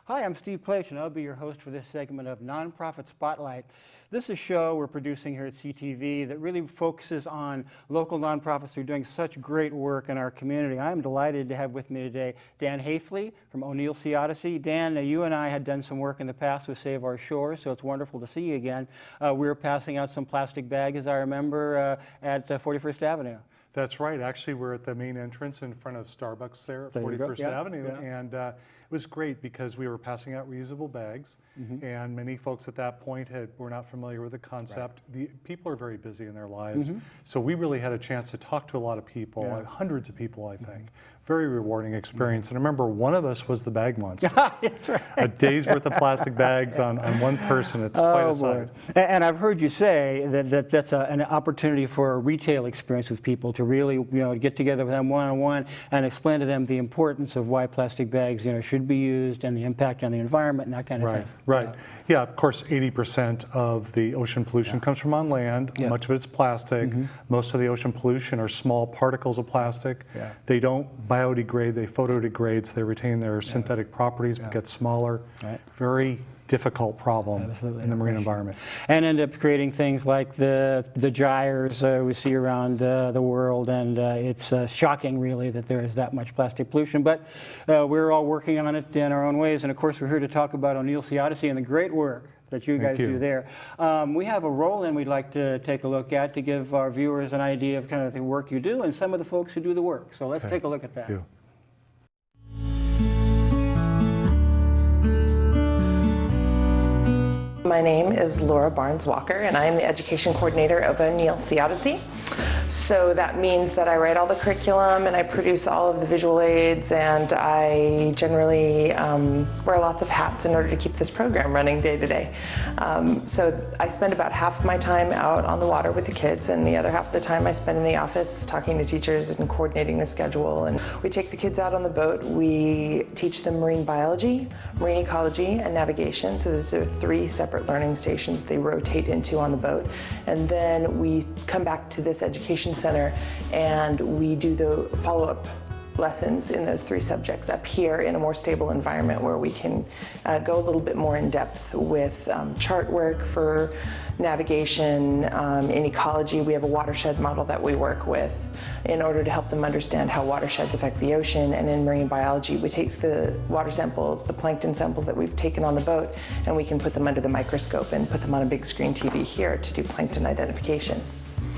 Hi, I'm Steve Plach, and I'll be your host for this segment of Nonprofit Spotlight. This is a show we're producing here at CTV that really focuses on local nonprofits who are doing such great work in our community. I'm delighted to have with me today Dan Haifley from O'Neill Sea Odyssey. Dan, you and I had done some work in the past with Save Our Shores, so it's wonderful to see you again. We were passing out some plastic bags, as I remember, at 41st Avenue. That's right. Actually, we're at the main entrance in front of Starbucks there at 41st Avenue. Yeah. And it was great because we were passing out reusable bags, and many folks at that point were not familiar with the concept. Right. People are very busy in their lives, so we really had a chance to talk to a lot of people, hundreds of people, I think. Very rewarding experience. And I remember one of us was the bag monster. That's right. A day's worth of plastic bags on one person. It's quite a sight. And I've heard you say that that's an opportunity for a retail experience with people to really, get together with them one-on-one and explain to them the importance of why plastic bags, should be used and the impact on the environment and that kind of thing. Right. Yeah, of course, 80% of the ocean pollution comes from on land. Yeah. Much of it's plastic. Most of the ocean pollution are small particles of plastic. Yeah. They don't biodegrade, they photodegrade, so they retain their synthetic properties but get smaller. Right. Very difficult problem in the marine environment. And end up creating things like the gyres we see around the world, and it's shocking really that there is that much plastic pollution, but we're all working on it in our own ways, and of course we're here to talk about O'Neill Sea Odyssey and the great work that you guys do there. We have a roll-in we'd like to take a look at to give our viewers an idea of kind of the work you do and some of the folks who do the work. So let's take a look at that. Thank you. My name is Laura Barnes-Walker, and I am the Education Coordinator of O'Neill Sea Odyssey. So that means that I write all the curriculum and I produce all of the visual aids, and I generally wear lots of hats in order to keep this program running day to day. So I spend about half my time out on the water with the kids, and the other half of the time I spend in the office talking to teachers and coordinating the schedule. And we take the kids out on the boat. We teach them marine biology, marine ecology, and navigation. So those are three separate learning stations they rotate into on the boat. And then we come back to this education center and we do the follow-up lessons in those three subjects up here in a more stable environment where we can go a little bit more in depth with chart work for navigation. In ecology, we have a watershed model that we work with in order to help them understand how watersheds affect the ocean. And in marine biology, we take the water samples, the plankton samples that we've taken on the boat, and we can put them under the microscope and put them on a big screen TV here to do plankton identification.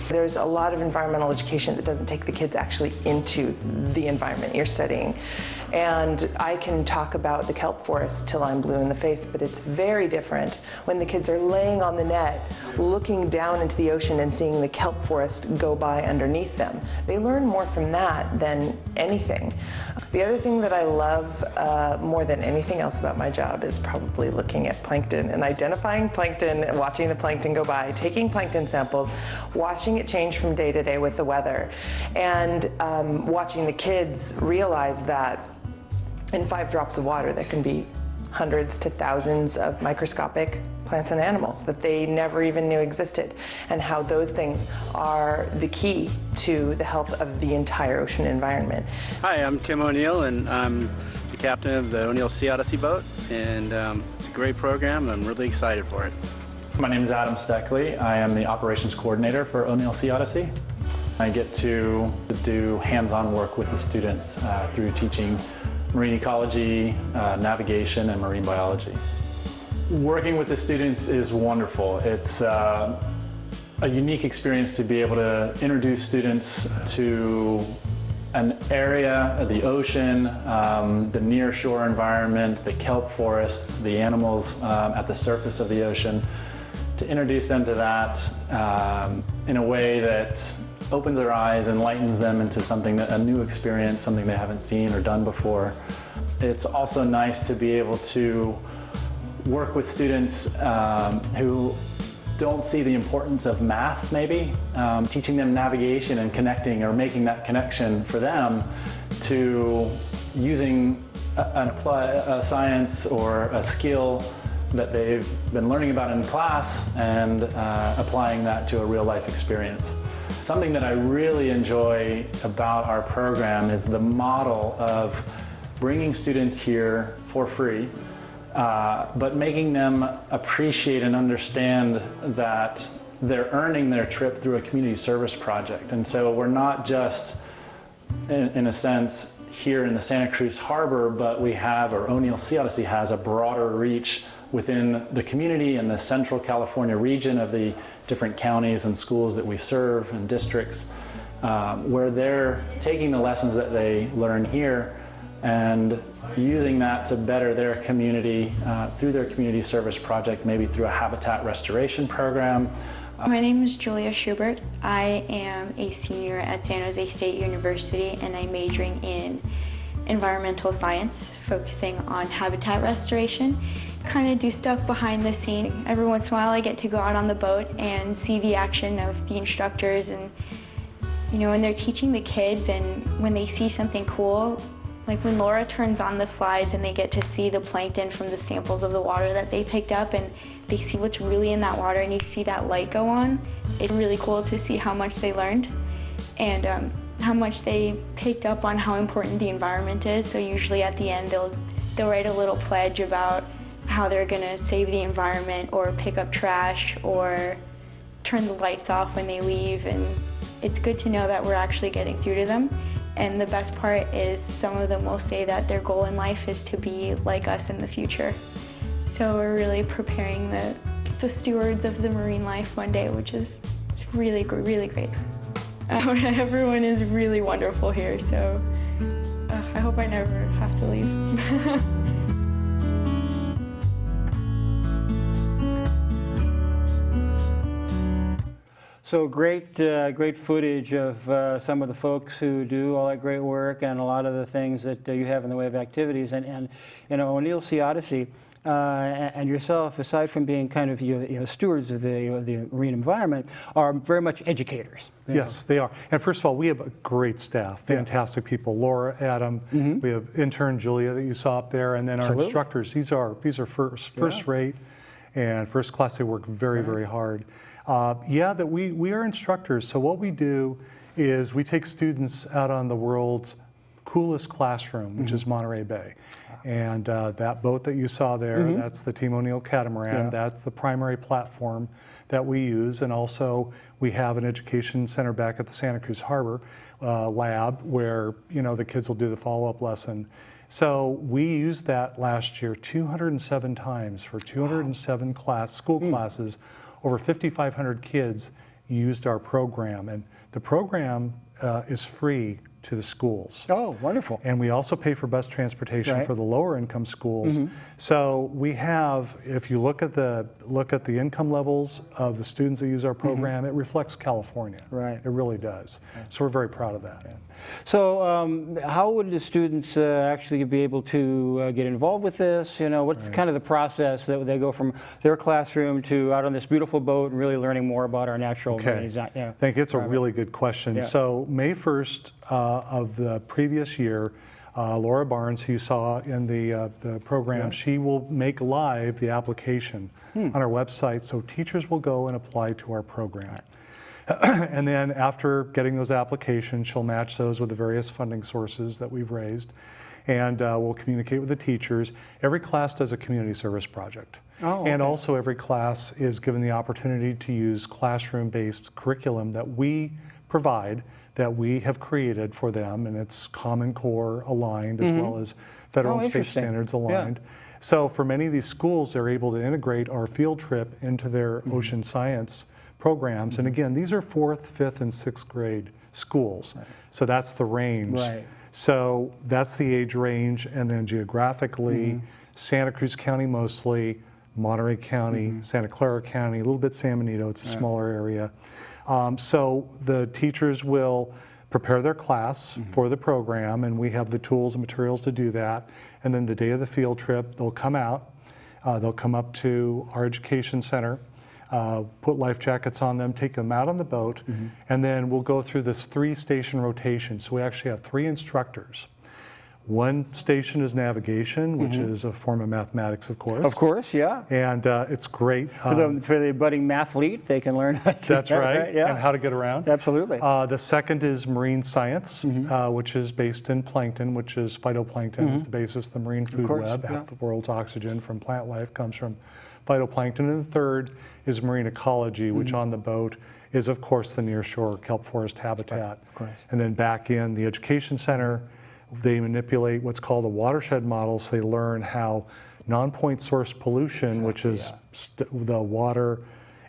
There's a lot of environmental education that doesn't take the kids actually into the environment you're studying. And I can talk about the kelp forest till I'm blue in the face, but it's very different when the kids are laying on the net, looking down into the ocean and seeing the kelp forest go by underneath them. They learn more from that than anything. The other thing that I love more than anything else about my job is probably looking at plankton and identifying plankton and watching the plankton go by, taking plankton samples, watching it change from day to day with the weather, and watching the kids realize that in 5 drops of water there can be hundreds to thousands of microscopic plants and animals that they never even knew existed, and how those things are the key to the health of the entire ocean environment. Hi, I'm Tim O'Neill, and I'm the captain of the O'Neill Sea Odyssey boat, and it's a great program. I'm really excited for it. My name is Adam Steckley. I am the operations coordinator for O'Neill Sea Odyssey. I get to do hands-on work with the students through teaching marine ecology, navigation, and marine biology. Working with the students is wonderful. It's a unique experience to be able to introduce students to an area, the ocean, the near shore environment, the kelp forest, the animals at the surface of the ocean, to introduce them to that in a way that opens their eyes, enlightens them into something, a new experience, something they haven't seen or done before. It's also nice to be able to work with students who don't see the importance of math, maybe, teaching them navigation and connecting or making that connection for them to using a science or a skill that they've been learning about in class and applying that to a real life experience. Something that I really enjoy about our program is the model of bringing students here for free but making them appreciate and understand that they're earning their trip through a community service project. And so we're not just, in a sense, here in the Santa Cruz Harbor, but we have, or O'Neill Sea Odyssey has, a broader reach within the community and the Central California region of the different counties and schools that we serve and districts, where they're taking the lessons that they learn here and using that to better their community through their community service project, maybe through a habitat restoration program. My name is Julia Schubert. I am a senior at San Jose State University, and I'm majoring in environmental science, focusing on habitat restoration. Kind of do stuff behind the scene. Every once in a while I get to go out on the boat and see the action of the instructors, and when they're teaching the kids and when they see something cool, like when Laura turns on the slides and they get to see the plankton from the samples of the water that they picked up, and they see what's really in that water and you see that light go on. It's really cool to see how much they learned and how much they picked up on how important the environment is. So usually at the end they'll write a little pledge about how they're gonna save the environment or pick up trash or turn the lights off when they leave, and it's good to know that we're actually getting through to them. And the best part is some of them will say that their goal in life is to be like us in the future. So we're really preparing the stewards of the marine life one day, which is really, really great. Everyone is really wonderful here, so I hope I never have to leave. So great footage of some of the folks who do all that great work and a lot of the things that you have in the way of activities. And O'Neill Sea Odyssey and yourself, aside from being kind of stewards of the marine environment, are very much educators. Yes, they are. And first of all, we have a great staff, fantastic people. Laura, Adam, we have intern Julia that you saw up there, and then our instructors. These are first rate and first class. They work very, very hard. That we are instructors. So what we do is we take students out on the world's coolest classroom, which is Monterey Bay. And that boat that you saw there, that's the Team O'Neill Catamaran. That's the primary platform that we use. And also we have an education center back at the Santa Cruz Harbor lab where the kids will do the follow-up lesson. So we used that last year 207 times for 207 school classes. Over 5,500 kids used our program, and the program is free to the schools. Oh, wonderful. And we also pay for bus transportation for the lower income schools. So we have, if you look at the income levels of the students that use our program, it reflects California. Right. It really does. So we're very proud of that. So how would the students actually be able to get involved with this? What's kind of the process that they go from their classroom to out on this beautiful boat and really learning more about our natural design? Thank you. It's a really good question. So May 1st of the previous year, Laura Barnes, who you saw in the program, she will make live the application on our website. So teachers will go and apply to our program. And then after getting those applications, she'll match those with the various funding sources that we've raised. And we'll communicate with the teachers. Every class does a community service project. And also every class is given the opportunity to use classroom-based curriculum that we provide, that we have created for them, and it's Common Core aligned as well as federal and state standards aligned. So for many of these schools, they're able to integrate our field trip into their ocean science programs. And again, these are 4th, 5th, and 6th grade schools. So that's the range. So that's the age range, and then geographically, Santa Cruz County mostly, Monterey County, Santa Clara County, a little bit San Benito, it's a smaller area. So the teachers will prepare their class for the program, and we have the tools and materials to do that. And then the day of the field trip, they'll come out, they'll come up to our education center, put life jackets on them, take them out on the boat, and then we'll go through this 3-station rotation. So we actually have 3 instructors. One station is navigation, which is a form of mathematics, of course. Of course, yeah. And it's great. For the budding mathlete, they can learn how to do That's that, right, Yeah. and how to get around. Absolutely. The second is marine science, which is based in plankton, which is phytoplankton. It's the basis of the marine food course, web. yeah. Half the world's oxygen from plant life comes from phytoplankton. And the third is marine ecology, which on the boat is, of course, the nearshore kelp forest habitat. of course. And then back in the education center, they manipulate what's called a watershed model, so they learn how non-point source pollution, which is the water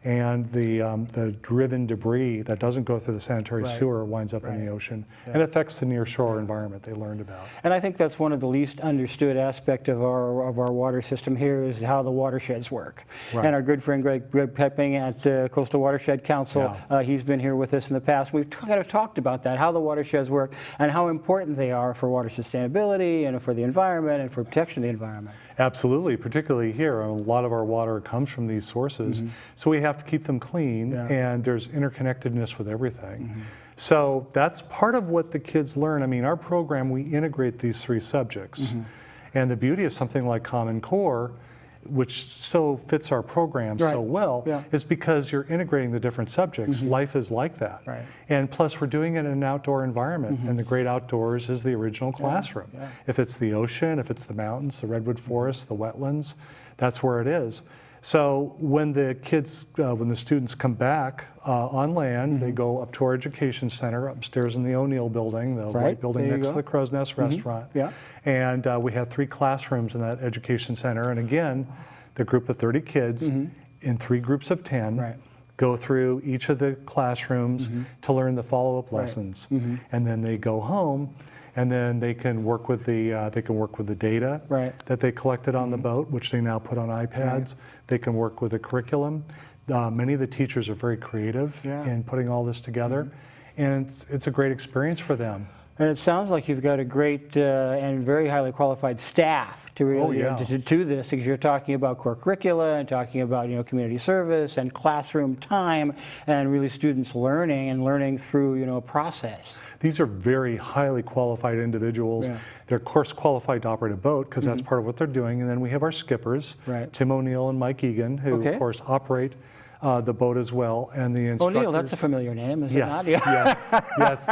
and the driven debris that doesn't go through the sanitary sewer winds up in the ocean and affects the nearshore environment they learned about. And I think that's one of the least understood aspect of our water system here is how the watersheds work. Right. And our good friend Greg Pepping at Coastal Watershed Council, he's been here with us in the past. We've kind of talked about that, how the watersheds work and how important they are for water sustainability and for the environment and for protection of the environment. Absolutely, particularly here. A lot of our water comes from these sources, so we have to keep them clean, and there's interconnectedness with everything. So that's part of what the kids learn. I mean, our program, we integrate these three subjects. And the beauty of something like Common Core, which so fits our program so well, is because you're integrating the different subjects. Life is like that. Right. And plus, we're doing it in an outdoor environment, and the great outdoors is the original classroom. If it's the ocean, if it's the mountains, the redwood forests, the wetlands, that's where it is. So when the kids, when the students come back on land, they go up to our education center upstairs in the O'Neill building, the white building next to the Crow's Nest restaurant. And we have 3 classrooms in that education center. And again, the group of 30 kids in 3 groups of 10 go through each of the classrooms to learn the follow-up lessons. And then they go home, and then they can work with the data that they collected on the boat, which they now put on iPads. They can work with the curriculum. Many of the teachers are very creative in putting all this together, and it's a great experience for them. And it sounds like you've got a great and very highly qualified staff to really to this, because you're talking about core curricula and talking about community service and classroom time and really students learning through a process. These are very highly qualified individuals. They're course qualified to operate a boat because that's part of what they're doing. And then we have our skippers, Tim O'Neill and Mike Egan, who of course operate the boat as well, and the instructors. O'Neill, that's a familiar name, is it not? Yes.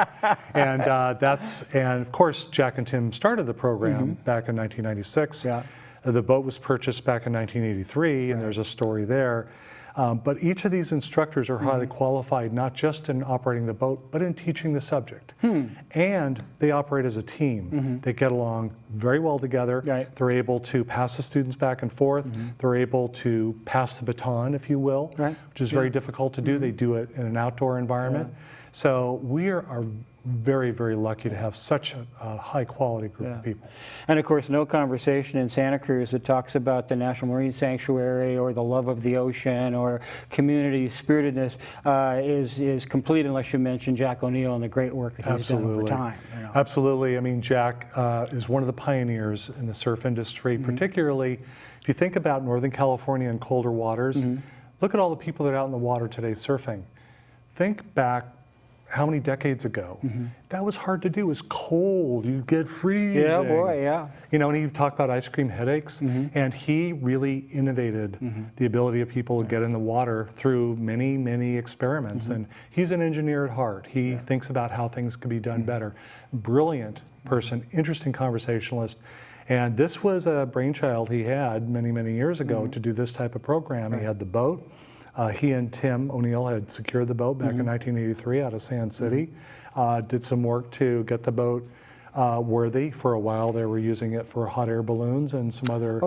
And and of course Jack and Tim started the program back in 1996. The boat was purchased back in 1983, and there's a story there. But each of these instructors are highly qualified, not just in operating the boat, but in teaching the subject. And they operate as a team. They get along very well together. They're able to pass the students back and forth. They're able to pass the baton, if you will, which is very difficult to do. They do it in an outdoor environment. So we are very, very lucky to have such a high-quality group of people. And of course, no conversation in Santa Cruz that talks about the National Marine Sanctuary or the love of the ocean or community spiritedness is complete unless you mention Jack O'Neill and the great work that he's done over time. Absolutely. I mean, Jack is one of the pioneers in the surf industry, particularly if you think about Northern California and colder waters. Look at all the people that are out in the water today surfing. Think back how many decades ago? That was hard to do. It was cold. You get freezing. Yeah, boy, yeah. And he talked about ice cream headaches, and he really innovated the ability of people to get in the water through many, many experiments. And he's an engineer at heart. He thinks about how things could be done better. Brilliant person, interesting conversationalist. And this was a brainchild he had many, many years ago to do this type of program. He had the boat. He and Tim O'Neill had secured the boat back in 1983 out of Sand City. Did some work to get the boat worthy. For a while they were using it for hot air balloons and some other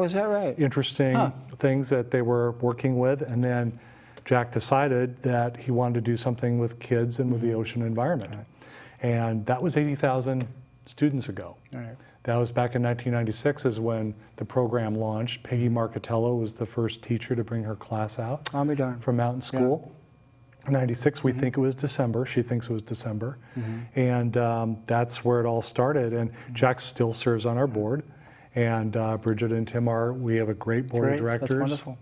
interesting things that they were working with. And then Jack decided that he wanted to do something with kids and with the ocean environment. And that was 80,000 students ago. That was back in 1996 is when the program launched. Peggy Marcatello was the first teacher to bring her class out from Mountain School. In 96, we think it was December. She thinks it was December. And that's where it all started. And Jack still serves on our board. And Bridget and Tim we have a great board of directors. That's wonderful.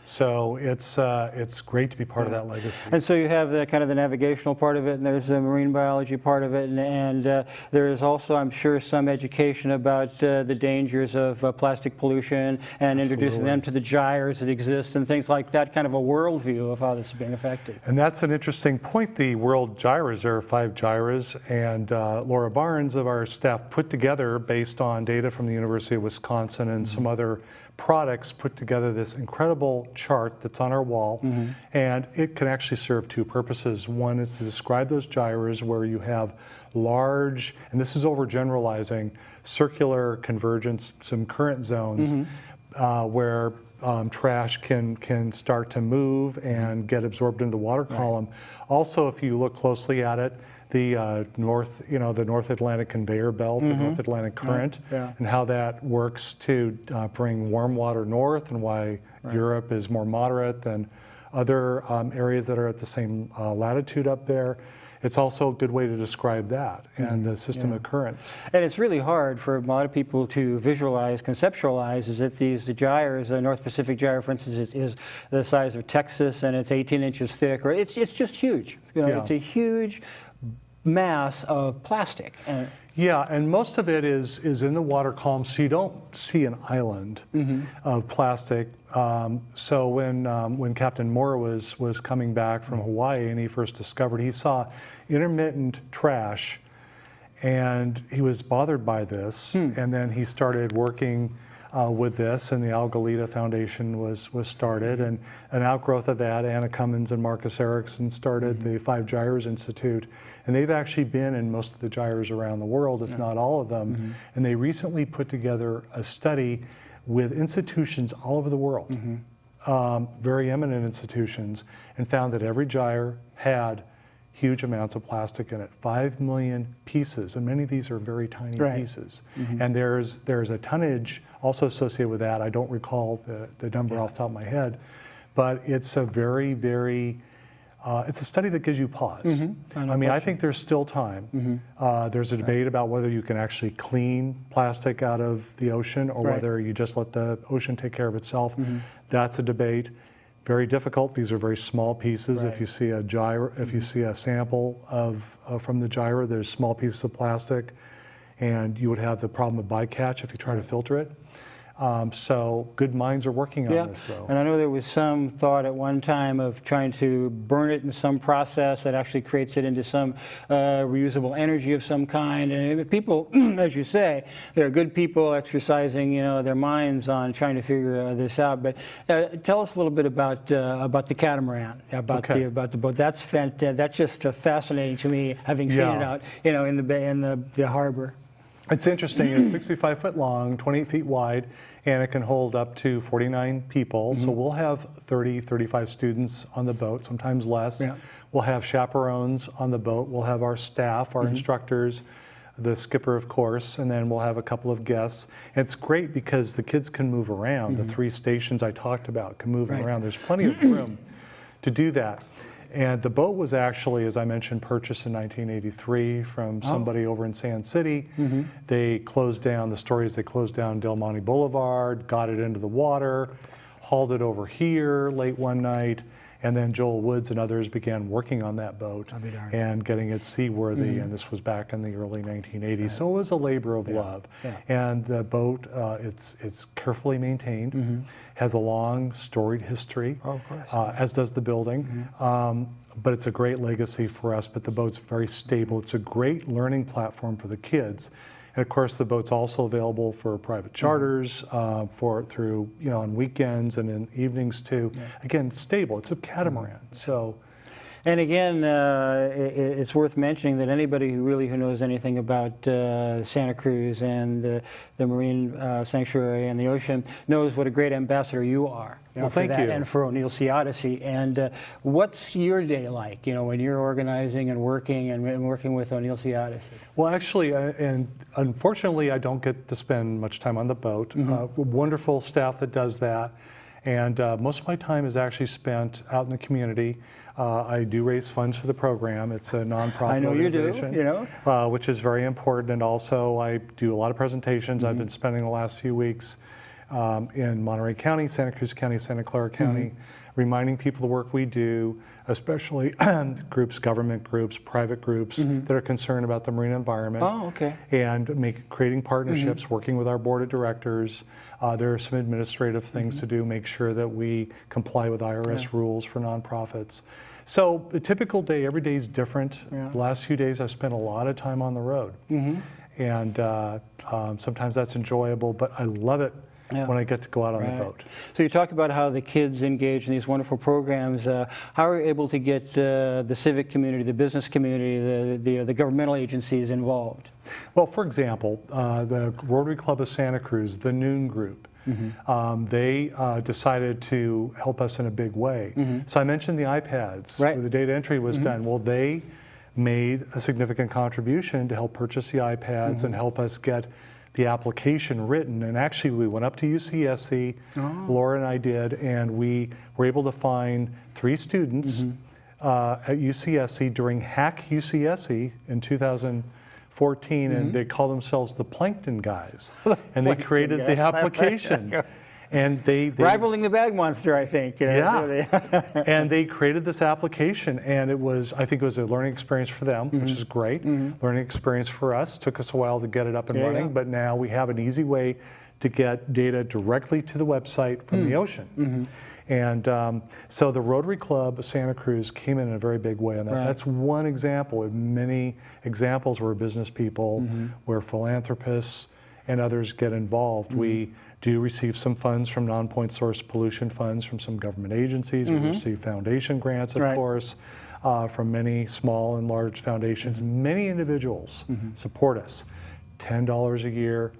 So it's great to be part of that legacy. And so you have the kind of the navigational part of it, and there's the marine biology part of it, and there is also, I'm sure, some education about the dangers of plastic pollution and introducing them to the gyres that exist and things like that, kind of a worldview of how this is being affected. And that's an interesting point, the World Gyres. There are 5 gyres, and Laura Barnes of our staff put together, based on data from the University of Wisconsin and some other products, put together this incredible chart that's on our wall, and it can actually serve 2 purposes. One is to describe those gyres where you have large, and this is overgeneralizing, circular convergence, some current zones where trash can start to move and get absorbed into the water column. Also, if you look closely at it, the North Atlantic conveyor belt, the North Atlantic current, and how that works to bring warm water north, and why Europe is more moderate than other areas that are at the same latitude up there. It's also a good way to describe that and the system of currents. And it's really hard for a lot of people to visualize, conceptualize, is that the gyres, the North Pacific gyre, for instance, is the size of Texas, and it's 18 inches thick, or it's just huge. It's a huge mass of plastic. Yeah, and most of it is in the water column, so you don't see an island of plastic. So when Captain Moore was coming back from Hawaii and he first discovered, he saw intermittent trash, and he was bothered by this, and then he started working with this, and the Algalita Foundation was started, and an outgrowth of that, Anna Cummins and Marcus Erickson started the 5 Gyres Institute, and they've actually been in most of the gyres around the world, if not all of them, and they recently put together a study with institutions all over the world, very eminent institutions, and found that every gyre had huge amounts of plastic in it, 5 million pieces, and many of these are very tiny pieces. And there's a tonnage also associated with that. I don't recall the number off the top of my head, but it's a very, very, it's a study that gives you pause. I mean, I think there's still time. There's a debate about whether you can actually clean plastic out of the ocean, or whether you just let the ocean take care of itself. That's a debate. Very difficult. These are very small pieces. If you see a gyre, if you see a sample from the gyre, there's small pieces of plastic, and you would have the problem of bycatch if you try to filter it. So good minds are working on this, though. And I know there was some thought at one time of trying to burn it in some process that actually creates it into some reusable energy of some kind. And people, as you say, there are good people exercising, their minds on trying to figure this out. But tell us a little bit about the Catamaran, about the boat. That's fantastic. That's just fascinating to me, having seen it out, in the bay, in the harbor. It's interesting. It's 65 foot long, 28 feet wide, and it can hold up to 49 people. So we'll have 30, 35 students on the boat, sometimes less. We'll have chaperones on the boat. We'll have our staff, our instructors, the skipper, of course, and then we'll have a couple of guests. And it's great because the kids can move around. The 3 stations I talked about can move around. There's plenty of room to do that. And the boat was actually, as I mentioned, purchased in 1983 from somebody over in Sand City. They closed down, the story is they closed down Del Monte Boulevard, got it into the water, hauled it over here late one night, and then Joel Woods and others began working on that boat and getting it seaworthy, and this was back in the early 1980s. So it was a labor of love. And the boat, it's carefully maintained, has a long storied history, as does the building. But it's a great legacy for us, but the boat's very stable. It's a great learning platform for the kids. And of course, the boat's also available for private charters, through on weekends and in evenings too. Again, stable. It's a catamaran. So, and again, it's worth mentioning that anybody who knows anything about Santa Cruz and the marine sanctuary and the ocean knows what a great ambassador you are. Well, thank you. And for O'Neill Sea Odyssey. And what's your day like, when you're organizing and working with O'Neill Sea Odyssey? Well, actually, and unfortunately, I don't get to spend much time on the boat. Wonderful staff that does that. And most of my time is actually spent out in the community. I do raise funds for the program. It's a nonprofit organization, you do, which is very important. And also, I do a lot of presentations. I've been spending the last few weeks in Monterey County, Santa Cruz County, Santa Clara County, reminding people the work we do, especially groups, government groups, private groups that are concerned about the marine environment. Oh, okay. And creating partnerships, working with our board of directors. There are some administrative things to do, make sure that we comply with IRS rules for nonprofits. So a typical day, every day is different. The last few days I spent a lot of time on the road. And sometimes that's enjoyable, but I love it when I get to go out on the boat. So you talk about how the kids engage in these wonderful programs. How are you able to get the civic community, the business community, the governmental agencies involved? Well, for example, the Rotary Club of Santa Cruz, the Noon Group, they decided to help us in a big way. So I mentioned the iPads, where the data entry was done. Well, they made a significant contribution to help purchase the iPads and help us get the application written. And actually we went up to UCSC, Laura and I did, and we were able to find 3 students at UCSC during Hack UCSC in 2014, and they call themselves the Plankton Guys. And they created the application. And they rivaling the bag monster, I think. And they created this application, and I think it was a learning experience for them, which is great. Learning experience for us. Took us a while to get it up and running, but now we have an easy way to get data directly to the website from the ocean. And so the Rotary Club of Santa Cruz came in a very big way on that. That's one example of many examples where business people, where philanthropists and others get involved. We do receive some funds from non-point source pollution funds from some government agencies. We receive foundation grants, of course, from many small and large foundations. Many individuals support us. $10 a year,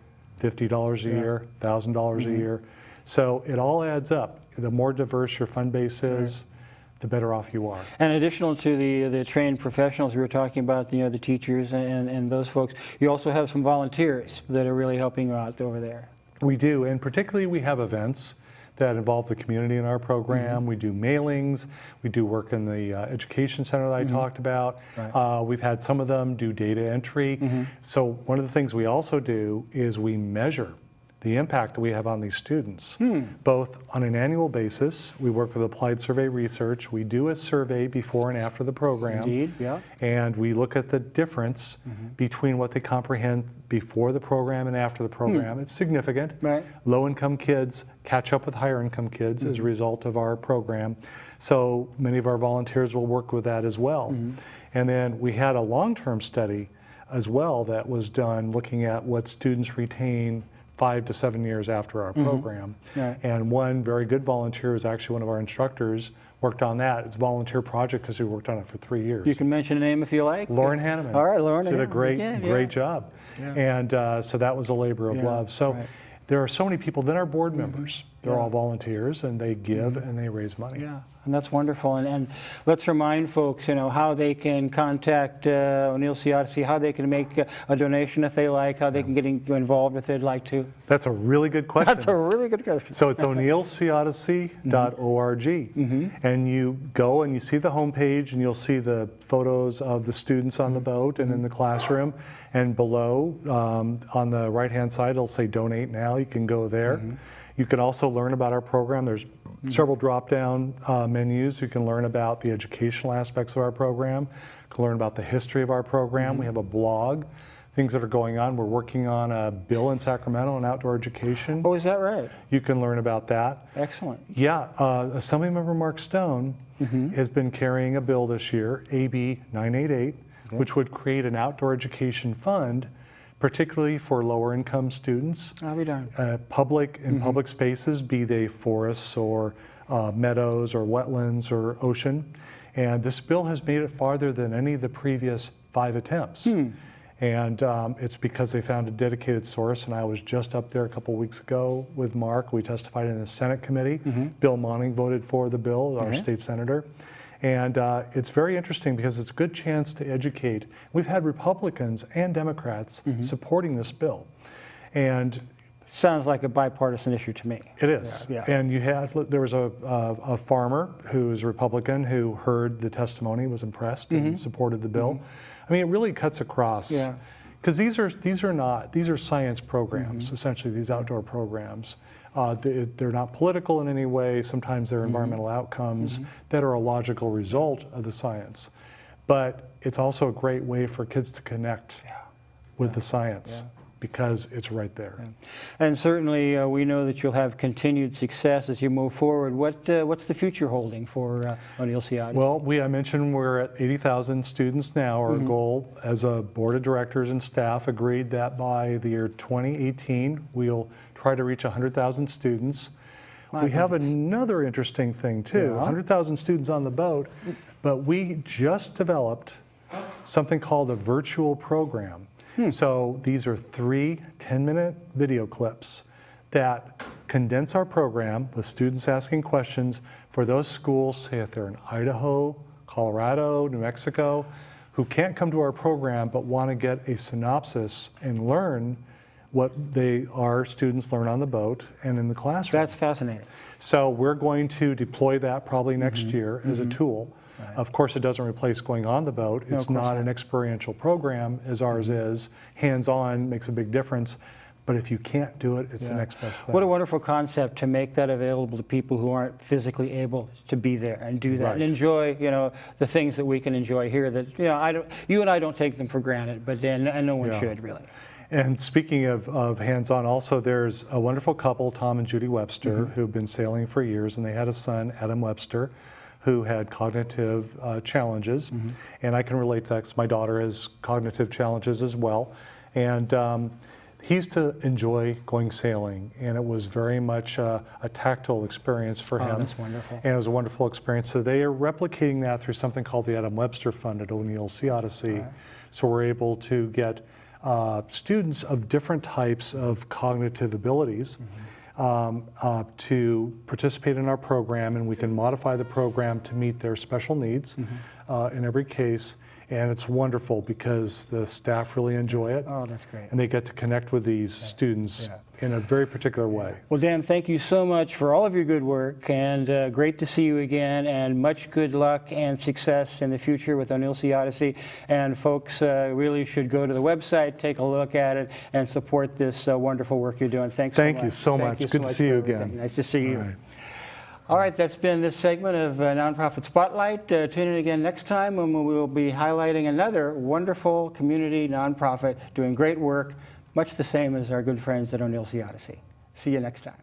$50 a year, $1,000 a year. So it all adds up. The more diverse your fund base is, the better off you are. And additional to the trained professionals we were talking about, the teachers and those folks, you also have some volunteers that are really helping you out over there. We do, and particularly we have events that involve the community in our program. We do mailings, we do work in the education center that I talked about. We've had some of them do data entry. So one of the things we also do is we measure the impact that we have on these students, both on an annual basis. We work with Applied Survey Research. We do a survey before and after the program. Indeed, yeah. And we look at the difference between what they comprehend before the program and after the program. It's significant. Low-income kids catch up with higher-income kids as a result of our program. So many of our volunteers will work with that as well. And then we had a long-term study as well that was done looking at what students retain 5 to 7 years after our program. And one very good volunteer is actually one of our instructors, worked on that. It's a volunteer project because we worked on it for 3 years. You can mention a name if you like. Lauren Hanneman. All right, Lauren. Did a great job. And so that was a labor of love. So there are so many people. Then our board members, they're all volunteers, and they give and they raise money. And that's wonderful. And let's remind folks, how they can contact O'Neill Sea Odyssey, how they can make a donation if they like, how they can get involved if they'd like to. That's a really good question. That's a really good question. So it's O'NeillSeaOdyssey.org. And you go and you see the homepage, and you'll see the photos of the students on the boat and in the classroom. And below, on the right-hand side, it'll say Donate Now. You can go there. You can also learn about our program. There's several drop-down menus. You can learn about the educational aspects of our program. You can learn about the history of our program. We have a blog, things that are going on. We're working on a bill in Sacramento on outdoor education. Oh, is that right? You can learn about that. Excellent. Yeah, Assemblymember Mark Stone has been carrying a bill this year, AB 988, which would create an outdoor education fund, particularly for lower income students. I'll be darned. Public spaces, be they forests or meadows or wetlands or ocean. And this bill has made it farther than any of the previous 5 attempts. And it's because they found a dedicated source, and I was just up there a couple weeks ago with Mark. We testified in the Senate committee. Bill Monning voted for the bill, our state senator. And it's very interesting because it's a good chance to educate. We've had Republicans and Democrats supporting this bill. And sounds like a bipartisan issue to me. It is. And there was a farmer who's a Republican who heard the testimony, was impressed, and supported the bill. I mean, it really cuts across. Because these are science programs, essentially, these outdoor programs. They're not political in any way. Sometimes they're environmental outcomes that are a logical result of the science. But it's also a great way for kids to connect with the science because it's right there. And certainly we know that you'll have continued success as you move forward. What's the future holding for O'Neill Sea Odyssey? Well, I mentioned we're at 80,000 students now. Our goal as a board of directors and staff agreed that by the year 2018, we'll try to reach 100,000 students. We have another interesting thing too, 100,000 students on the boat, but we just developed something called a virtual program. So these are 3 10-minute video clips that condense our program with students asking questions for those schools, say if they're in Idaho, Colorado, New Mexico, who can't come to our program but want to get a synopsis and learn what our students learn on the boat and in the classroom. That's fascinating. So we're going to deploy that probably next year as a tool. Of course, it doesn't replace going on the boat. It's not an experiential program as ours is. Hands-on makes a big difference. But if you can't do it, it's the next best thing. What a wonderful concept to make that available to people who aren't physically able to be there and do that and enjoy, the things that we can enjoy here. That you and I don't take them for granted, but and no one should really. And speaking of hands-on, also there's a wonderful couple, Tom and Judy Webster, who've been sailing for years, and they had a son, Adam Webster, who had cognitive challenges. And I can relate to that because my daughter has cognitive challenges as well. And he used to enjoy going sailing, and it was very much a tactile experience for him. That's wonderful. And it was a wonderful experience. So they are replicating that through something called the Adam Webster Fund at O'Neill Sea Odyssey. So we're able to get students of different types of cognitive abilities to participate in our program, and we can modify the program to meet their special needs in every case. And it's wonderful because the staff really enjoy it. Oh, that's great. And they get to connect with these students in a very particular way. Well, Dan, thank you so much for all of your good work, and great to see you again, and much good luck and success in the future with O'Neill Sea Odyssey. And folks really should go to the website, take a look at it, and support this wonderful work you're doing. Thanks so much. Thank you so much. Good to see you again. Nice to see you. All right, that's been this segment of Nonprofit Spotlight. Tune in again next time when we will be highlighting another wonderful community nonprofit doing great work, much the same as our good friends at O'Neill Sea Odyssey. See you next time.